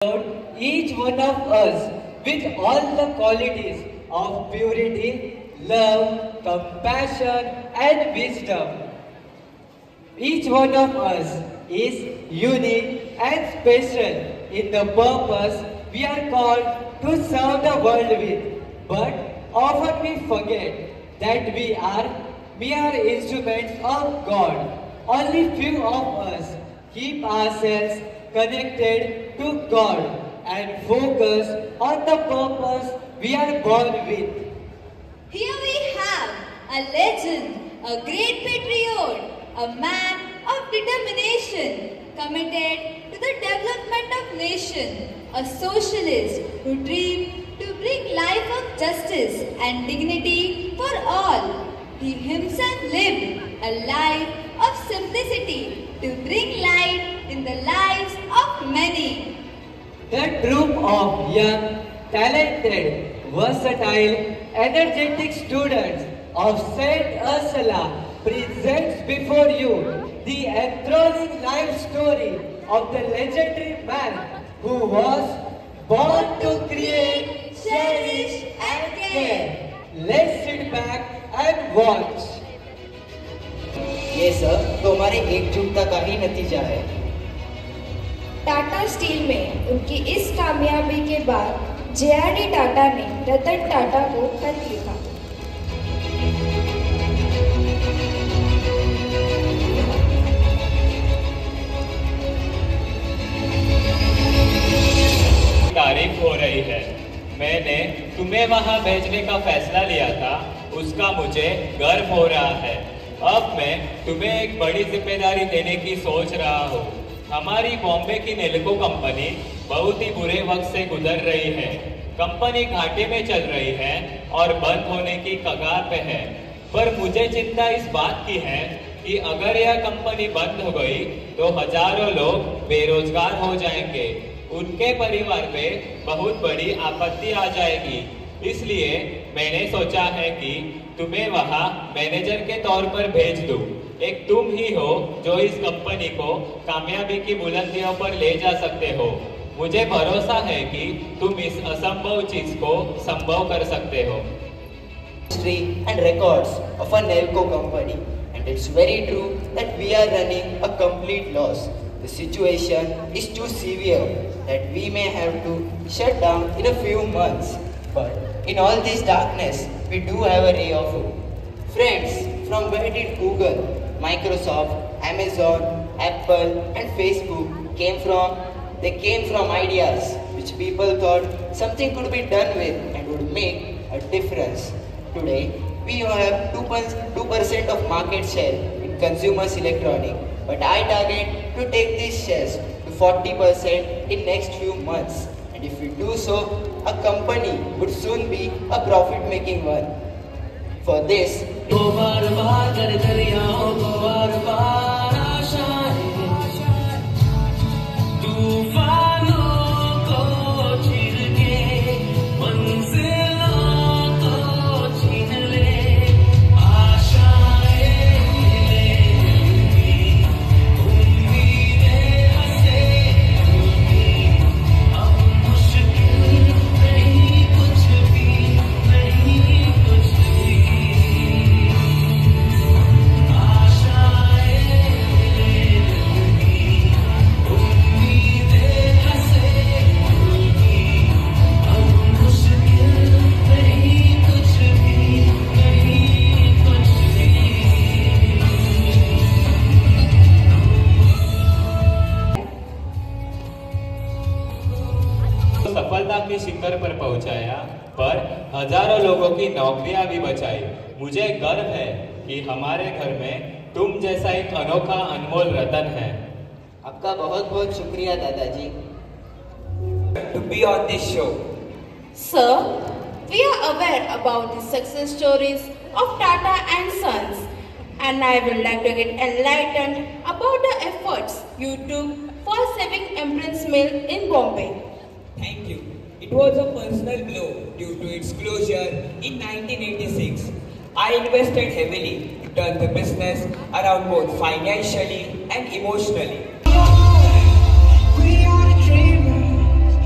each one of us with all the qualities of purity, love, compassion, and wisdom. Each one of us is unique and special in the purpose we are called to serve the world with. But often we forget that we are mere instruments of God. Only few of us keep ourselves connected to God and focus on the purpose we are born with. Here we have a legend, a great patriot, a man of determination, committed to the development of nation, a socialist who dreamed to bring life of justice and dignity for all. He himself lived a life of simplicity to bring light in the lives of many. The group of young, talented, versatile, energetic students of St. Ursula presents before you the enthralling life story of the legendary man who was born to create, cherish and care. Let's sit back and watch. ये सब तो हमारे एकजुटता का ही नतीजा है। Tata steel में उनकी इस कामयाबी के बाद जे.आर.डी. टाटा ने रतन टाटा को खत लिखा। तारीफ हो रही है। मैंने तुम्हें वहां भेजने का फैसला लिया था, उसका मुझे गर्व हो रहा है। अब मैं तुम्हें एक बड़ी जिम्मेदारी देने की सोच रहा हूँ। हमारी बॉम्बे की नेल्को कंपनी बहुत ही बुरे वक्त से गुजर रही है। कंपनी घाटे में चल रही है और बंद होने की कगार पे है। पर मुझे चिंता इस बात की है कि अगर यह कंपनी बंद हो गई तो हजारों लोग बेरोजगार हो जाएंगे। उनके परिवार पे बहुत बड़ी आपत्ति आ जाएगी। इसलिए मैंने सोचा है कि तुम्हें वहां मैनेजर के तौर पर भेज दूं। एक तुम ही हो जो इस कंपनी को कामयाबी की बुलंदियों पर ले जा सकते हो। मुझे भरोसा है कि तुम इस असंभव चीज को संभव कर सकते हो। History and records of a Nelco company, and it's very true that we are running a complete loss. The situation is too severe that we may have to shut down in a few months. But in all this darkness, we do have a ray of hope. Friends, from where did Google, Microsoft, Amazon, Apple and Facebook came from? They came from ideas which people thought something could be done with and would make a difference. Today, we have 2% of market share in consumers electronic, but I target to take these shares to 40% in next few months. And if we do so, a company would soon be a profit-making one. For this, सफलता के शिखर पर पहुंचाया, पर हजारों लोगों की नौकरियां भी बचाई। मुझे गर्व है कि हमारे घर में तुम जैसा एक अनोखा अनमोल रतन है। आपका बहुत बहुत शुक्रिया दादाजी। To be on this show. Sir, we are aware about the success stories of Tata and Sons, and I would like to get enlightened about the efforts you took for saving Empress Mill in Bombay. Thank you. It was a personal blow due to its closure in 1986. I invested heavily to turn the business around both financially and emotionally. We are dreamers.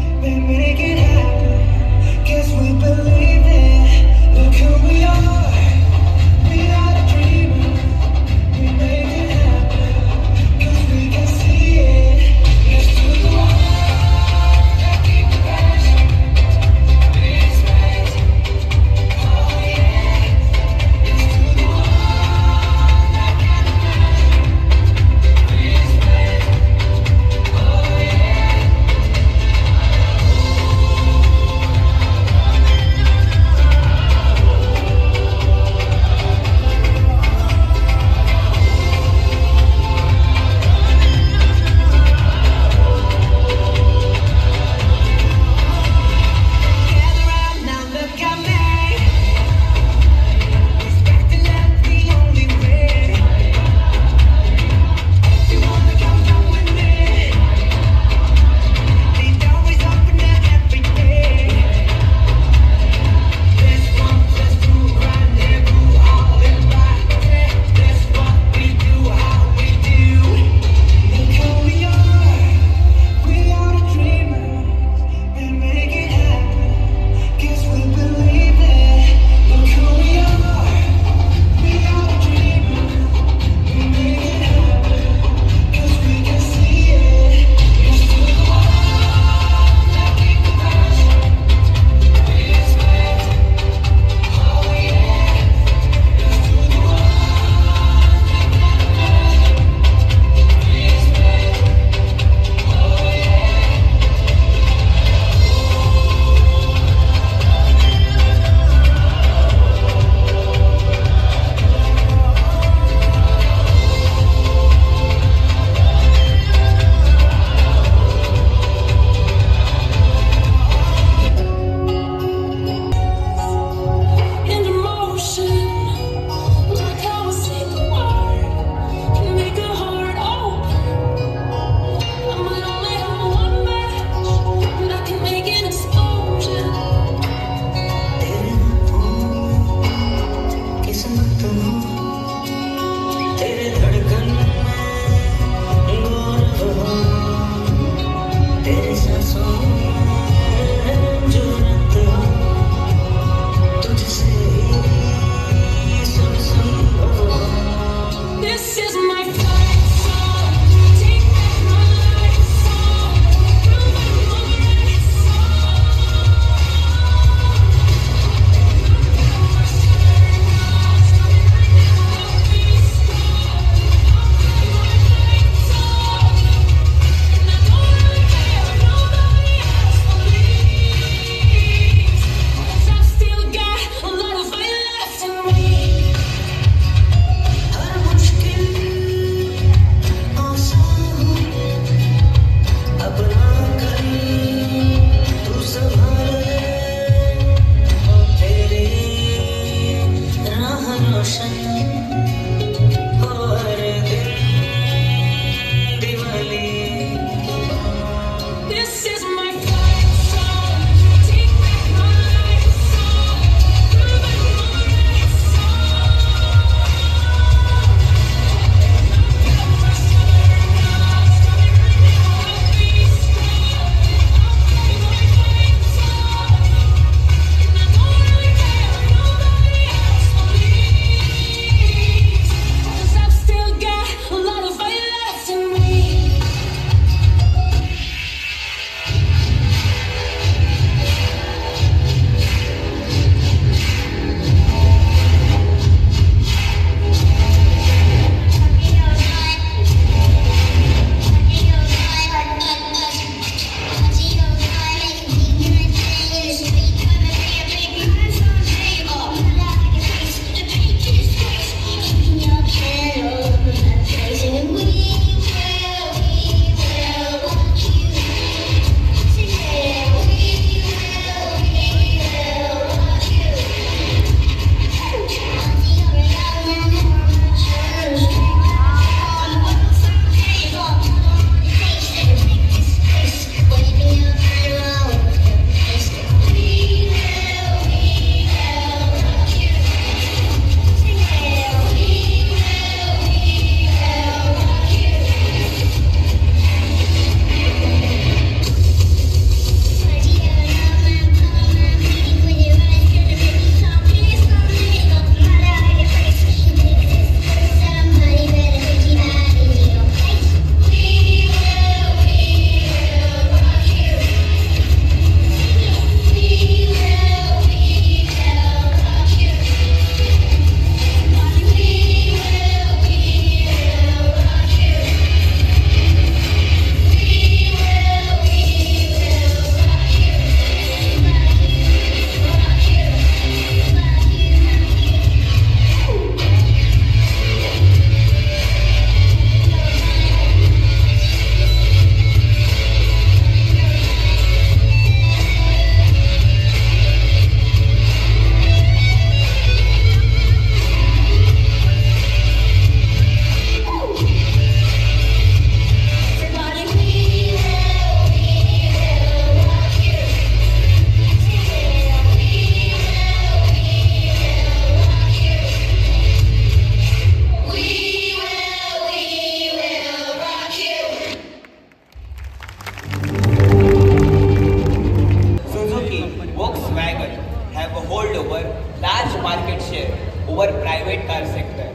private car sector.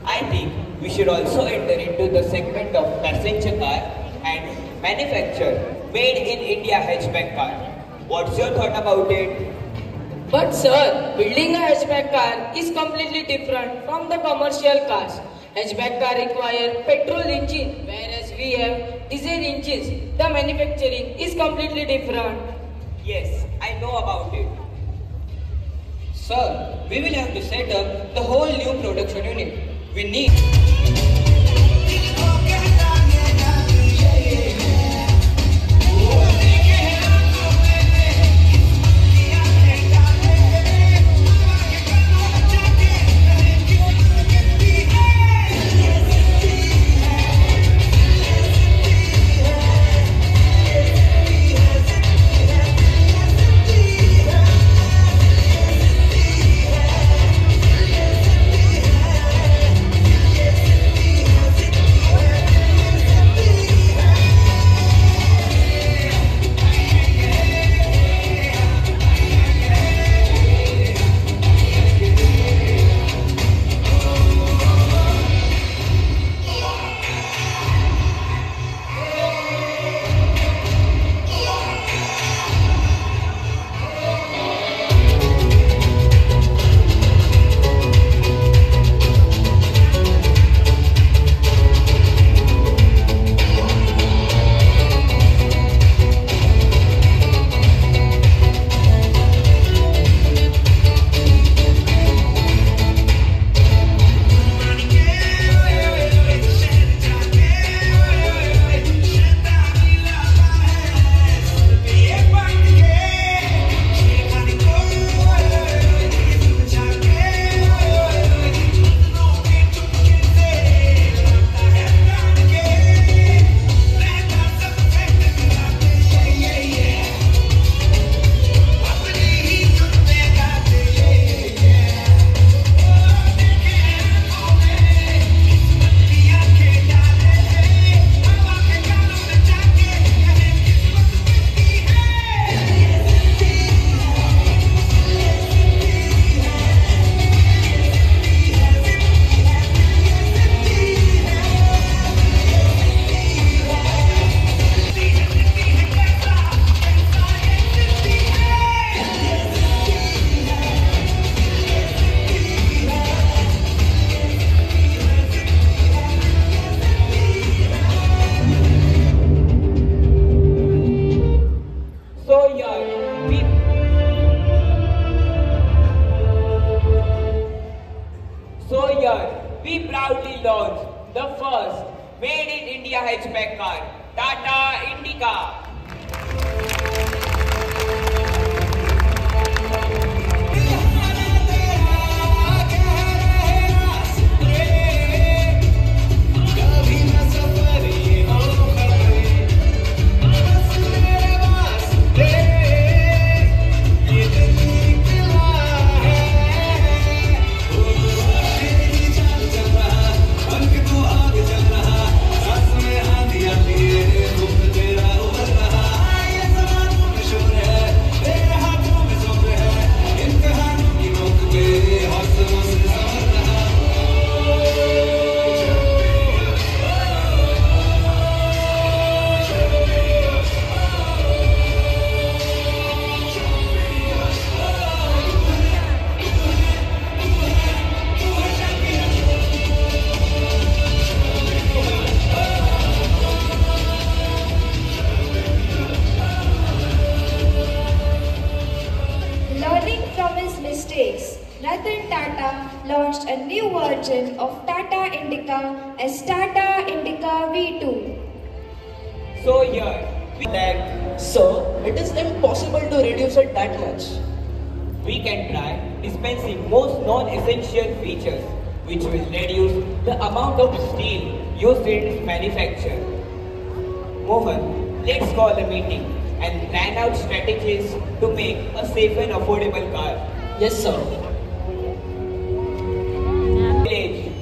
I think we should also enter into the segment of passenger car and manufacture made in India hatchback car. What's your thought about it? But sir, building a hatchback car is completely different from the commercial cars. Hatchback car require petrol engine, whereas we have diesel engines. The manufacturing is completely different. Yes, I know about it. Sir, we will have to set up the whole new production unit. We need we proudly launched the first made in India hatchback car, Tata Indica. Ratan Tata launched a new version of Tata Indica as Tata Indica V2. So here, we that Sir, it is impossible to reduce it that much. we can try dispensing most non-essential features which will reduce the amount of steel used in its manufacture. Mohan, let's call a meeting and plan out strategies to make a safe and affordable car. Yes, sir.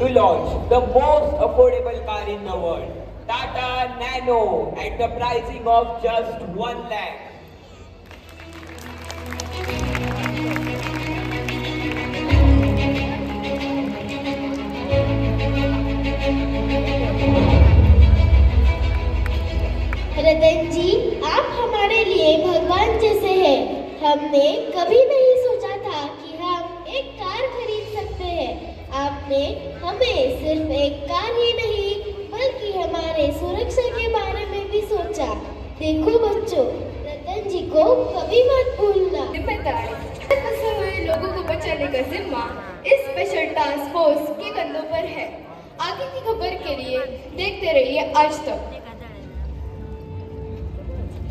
To launch the most affordable car in the world, Tata Nano, at the pricing of just 1 lakh. रतन जी, आप हमारे लिए भगवान जैसे हैं। हमने कभी नहीं सोचा था कि हम एक कार खरीद सकते हैं। आपने हमें सिर्फ एक कार ही नहीं बल्कि हमारे सुरक्षा के बारे में भी सोचा। देखो बच्चों, रतन जी को कभी मत भूलना। फंसे हुए लोगों को बचाने का जिम्मा इस स्पेशल टास्क फोर्स के कंधों पर है। आगे की खबर के लिए देखते रहिए आज तक।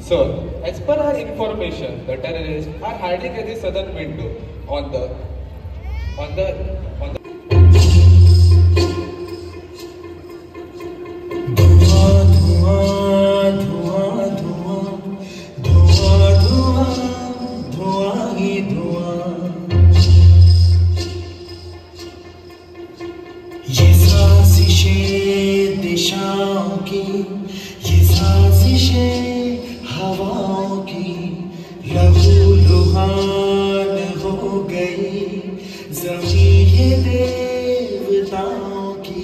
Sir, as per our information, the terrorists are hiding at the southern window on the ये साजिशें दिशाओं की, ये साजिशें हवाओं की, लहूलुहान हो गई ज़मीं ये देवताओं की।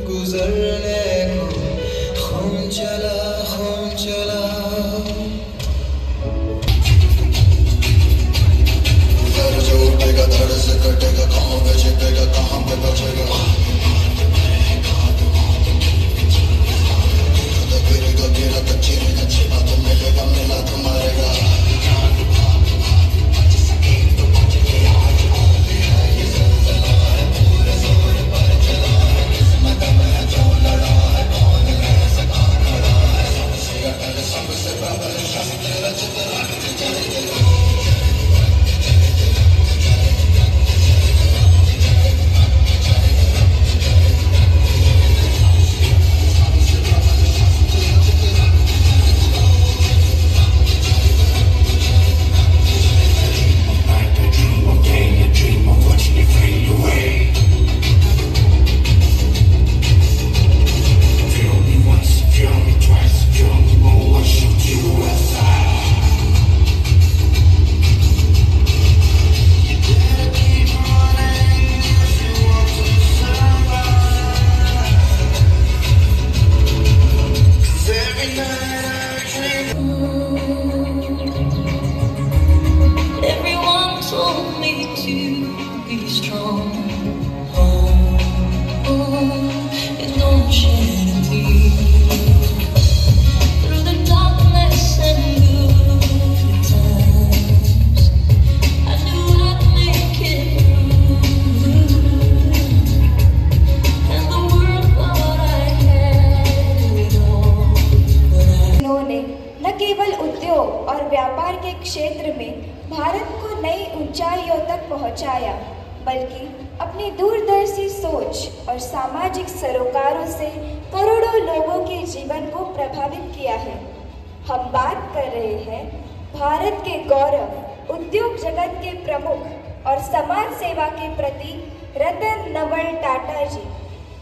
गुजरने को खून चला जो उठेगा धड़ से कटेगा, कहाँ पे छिपेगा कहाँ पे बचेगा। गिरेगा तो चीरेगा, छिपा तो मिलेगा, मिला तो मारेगा। और व्यापार के क्षेत्र में भारत को नई ऊंचाइयों तक पहुंचाया, बल्कि अपनी दूरदर्शी सोच और सामाजिक सरोकारों से करोड़ों लोगों के जीवन को प्रभावित किया है। हम बात कर रहे हैं भारत के गौरव, उद्योग जगत के प्रमुख और समाज सेवा के प्रतीक रतन नवल टाटा जी।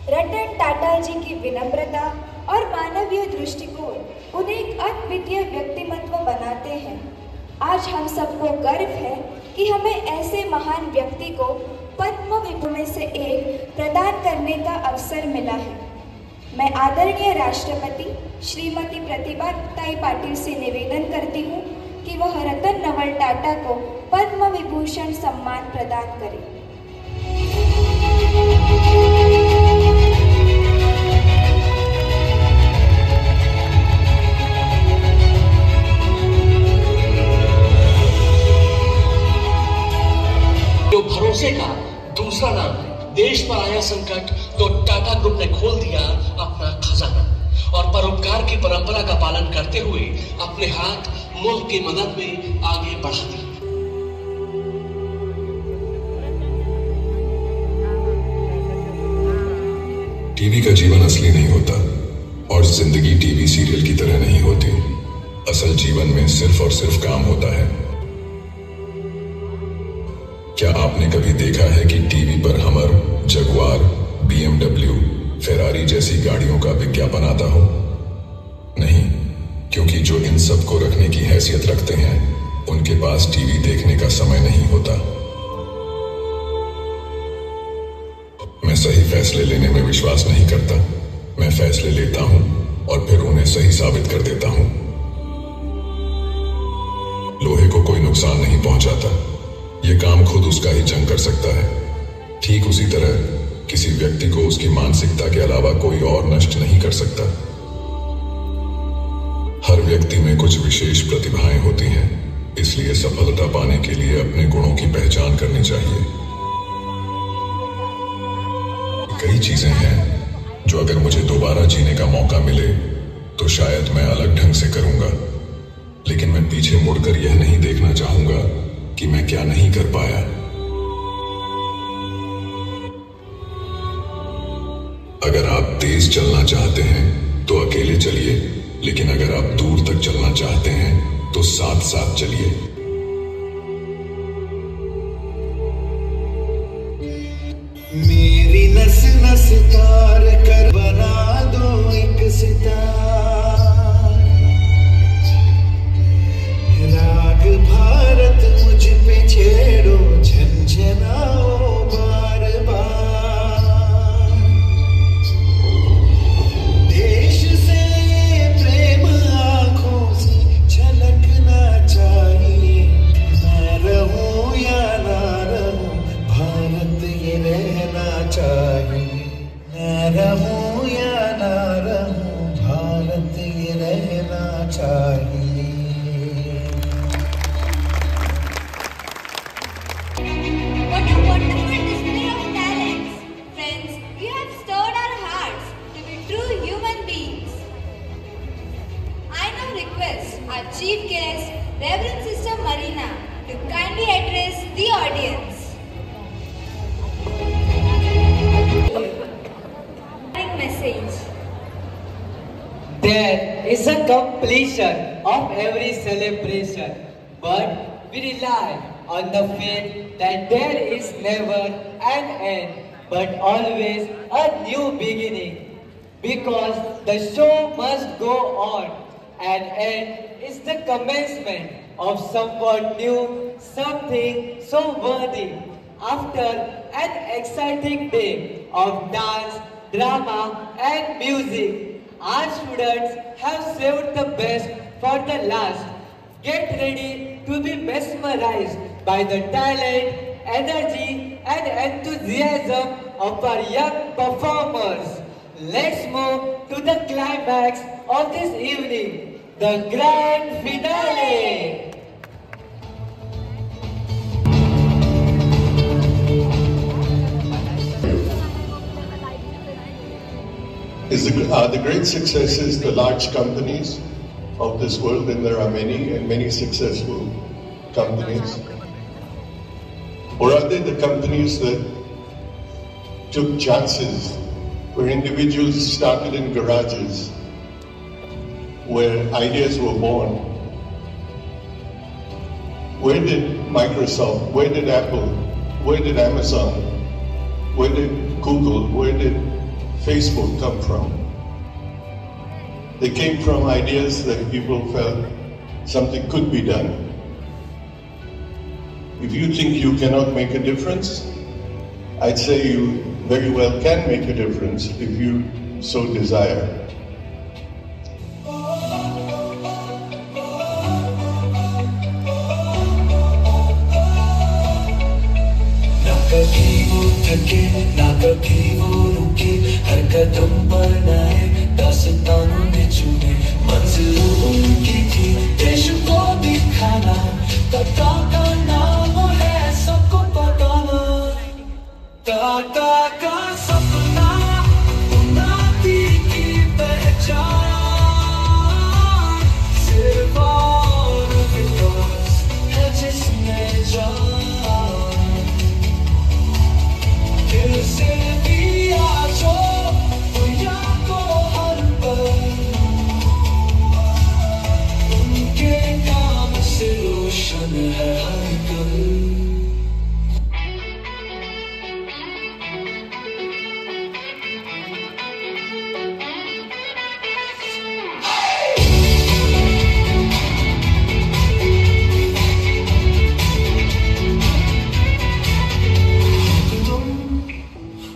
रतन टाटा जी की विनम्रता और मानवीय दृष्टिकोण उन्हें एक अद्वितीय व्यक्तिमत्व बनाते हैं। आज हम सबको गर्व है कि हमें ऐसे महान व्यक्ति को पद्म विभूषण में से एक प्रदान करने का अवसर मिला है। मैं आदरणीय राष्ट्रपति श्रीमती प्रतिभा ताई पाटिल से निवेदन करती हूँ कि वह रतन नवल टाटा को पद्म विभूषण सम्मान प्रदान करें। जो भरोसे का दूसरा नाम है। देश पर आया संकट तो टाटा ग्रुप ने खोल दिया अपना खजाना और परोपकार की परंपरा का पालन करते हुए अपने हाथ मुल्क की मदद में आगे बढ़ा दिया। टीवी का जीवन असली नहीं होता और जिंदगी टीवी सीरियल की तरह नहीं होती। असल जीवन में सिर्फ और सिर्फ काम होता है। क्या आपने कभी देखा है कि टीवी पर हमर, जगुआर, BMW, फेरारी जैसी गाड़ियों का विज्ञापन आता हो? नहीं, क्योंकि जो इन सब को रखने की हैसियत रखते हैं उनके पास टीवी देखने का समय नहीं होता। मैं सही फैसले लेने में विश्वास नहीं करता। मैं फैसले लेता हूं और फिर उन्हें सही साबित कर देता हूं। लोहे को कोई नुकसान नहीं पहुंचाता। यह काम खुद उसका ही जंग कर सकता है। ठीक उसी तरह किसी व्यक्ति को उसकी मानसिकता के अलावा कोई और नष्ट नहीं कर सकता। हर व्यक्ति में कुछ विशेष प्रतिभाएं होती हैं, इसलिए सफलता पाने के लिए अपने गुणों की पहचान करनी चाहिए। कई चीजें हैं जो अगर मुझे दोबारा जीने का मौका मिले तो शायद मैं अलग ढंग से करूंगा, लेकिन मैं पीछे मुड़कर यह नहीं देखना चाहूंगा कि मैं क्या नहीं कर पाया। अगर आप तेज चलना चाहते हैं तो अकेले चलिए, लेकिन अगर आप दूर तक चलना चाहते हैं तो साथ साथ चलिए। मेरी नस नस तार कर बना दो एक सितार, राग भारत मुझ पे छेड़ो झंझनाओ बार बार। देश से प्रेम आंखों से झलकना चाहिए। ना रहूं या ना रहूं भारत ये रहना चाहिए। ना रहूं या ना रहूं भारत ये रहना चाहिए। What a wonderful display of talents! Friends, you have stirred our hearts to be true human beings. I now request our chief guest, Reverend Sister Marina, to kindly address the audience. Message. There is a completion of every celebration, but we rely on the faith that there is never an end, but always a new beginning. Because the show must go on, and end is the commencement of somewhat new, something so worthy. After an exciting day of dance, drama and music, our students have saved the best for the last. Get ready to be mesmerized by the talent, energy and enthusiasm of our young performers. Let's move to the climax of this evening, the grand finale. Are the great successes the large companies of this world, and there are many and many successful companies? Or are they the companies that took chances, where individuals started in garages, where ideas were born? Where did Microsoft, where did Apple, where did Amazon, where did Google, where did Facebook come from? They came from ideas that people felt something could be done. If you think you cannot make a difference, I'd say you very well can make a difference if you so desire. थके ना कभी वो रुके, हर कदम पर नए दास्तानों ने चुने। मंजिल उनकी थी देश को दिखाना, टाटा का नाम है सबको बताना। टाटा का सपना उन्नति की पहचान, सिर्फ और विकास है जिसमें जान। दिल से भी आजो दुनिया को हर पल, उनके नाम से रोशन है हर कल।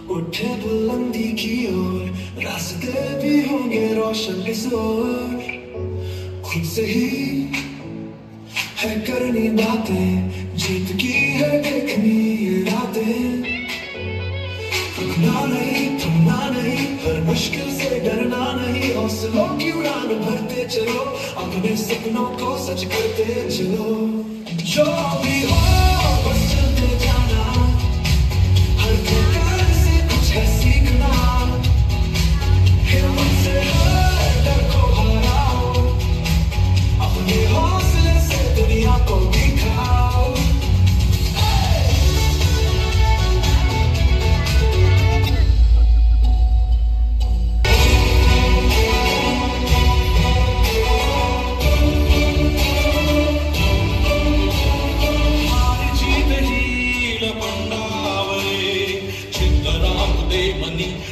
उठे बुलंदी की ओर, रास्ते भी होंगे रोशन इस ओर। खुद से ही है करनी बातें, जीत की है देखनी ये रातें। रुकना नहीं थमना नहीं, हर मुश्किल से डरना नहीं, हौसलों की उड़ान भरते चलो, अपने सपनों को सच करते चलो। जो भी हो बस चलते जाना, हर ठोकर से कुछ है सीखना। हिम्मत से हर डर को हराओ, अपने हौसले से दुनिया को दिखाओ।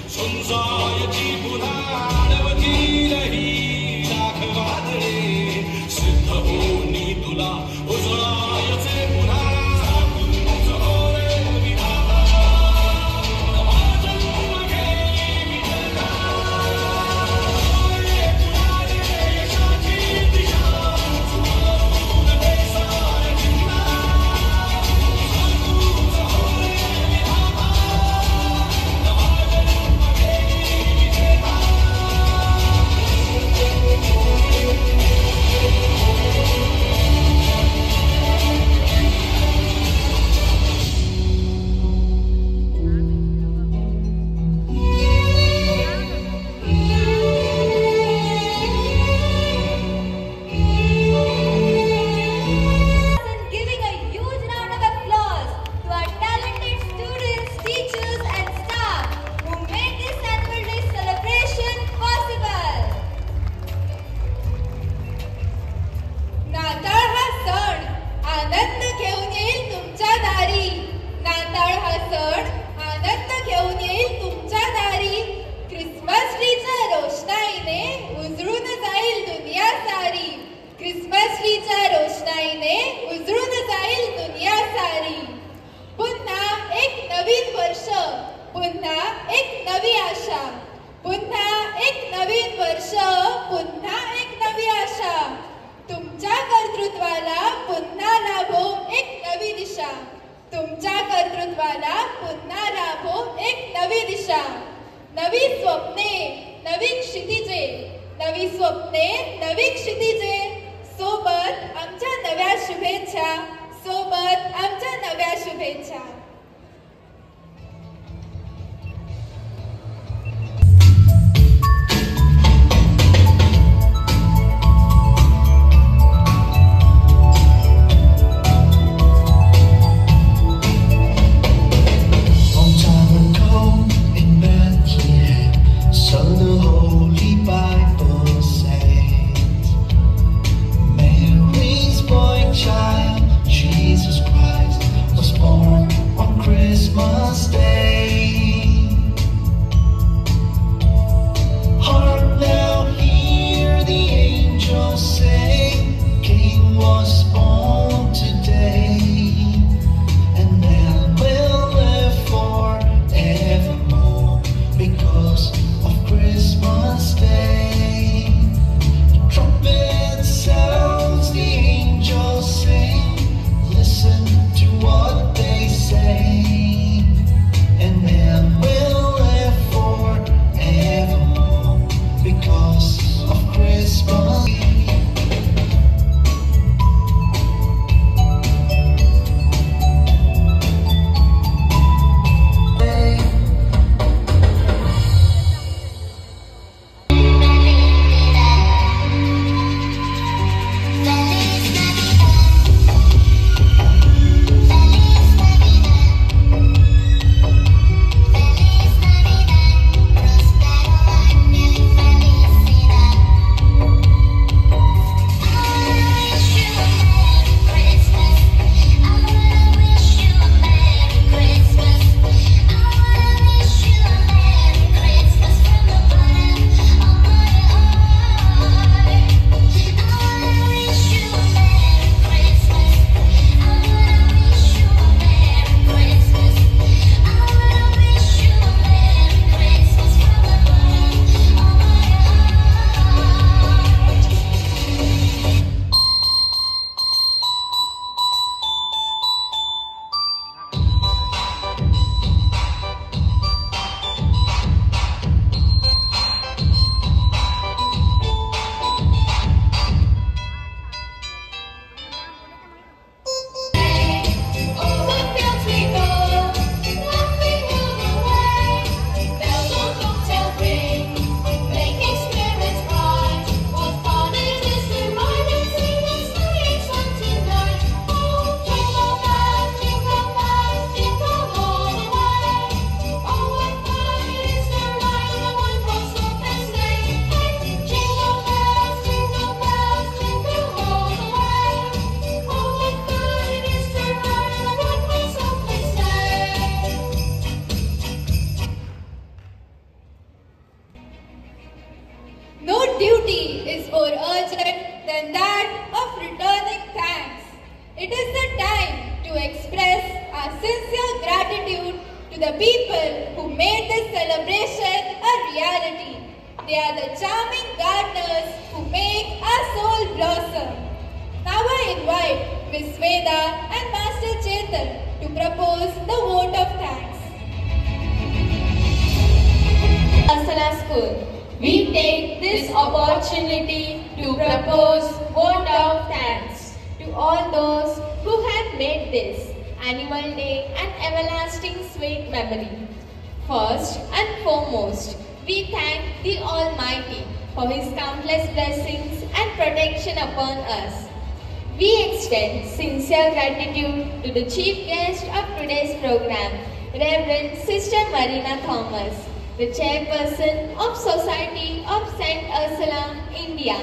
समजायची पुन्हा नवती रही लाख वादळे, सिद्ध होनी तुला उजळायचे पुन्हा। क्रिसमस ट्रीच्या रोषणाईने उजळून जाईल दुनिया सारी। पुन्हा एक नवीन वर्ष, पुन्हा एक नवी आशा, पुन्हा एक नवीन वर्ष, पुन्हा एक नवी आशा। तुमच्या कर्तृत्वाला पुन्हा लाभो एक नवी दिशा, तुमच्या कर्तृत्वाला पुन्हा लाभो एक नवी दिशा। नवी स्वप्ने नवी क्षितिजे, नवी स्वप्ने नवी क्षितिजे, सोबत आमच्या नव्या शुभेच्छा, सोबत आमच्या नव्या शुभेच्छा। So the Holy Bible says, Mary's boy child, Jesus Christ, was born a time to express our sincere gratitude to the people who made this celebration a reality. They are the charming gardeners who make our soul blossom. Now I invite Miss Veda and Master Chetan to propose the vote of thanks. Asala School, we take this opportunity to propose vote of thanks to all those who have made this annual day an everlasting sweet memory. First and foremost, we thank the Almighty for His countless blessings and protection upon us. We extend sincere gratitude to the chief guest of today's program, Reverend Sister Marina Thomas, the chairperson of Society of St. Ursula, India.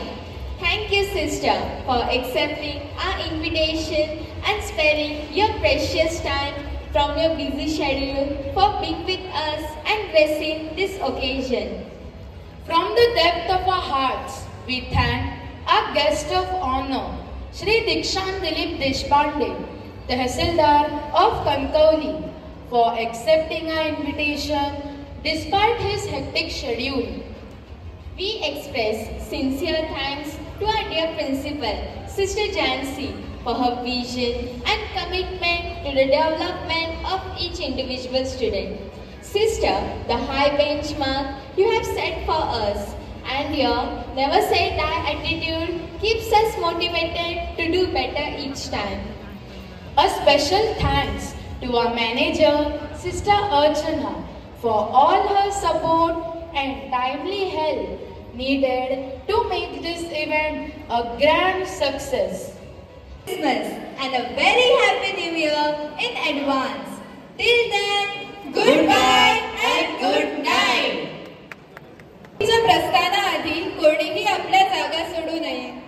Thank you, Sister, for accepting our invitation and sparing your precious time from your busy schedule for being with us and gracing this occasion. From the depth of our hearts, we thank our guest of honor, Shri Dikshant Dilip Deshpande, Tehsildar of Kankauli, for accepting our invitation despite his hectic schedule. We express sincere thanks to our dear principal, Sister Jansi, for her vision and commitment to the development of each individual student. Sister, the high benchmark you have set for us and your never say die attitude keeps us motivated to do better each time. A special thanks to our manager, Sister Archana, for all her support and timely help needed to make this event a grand success. Christmas and a very happy New Year in advance. Till then, goodbye and good night. प्रस्थानाआधी कोणीही आपल्या जागा सोडू नये.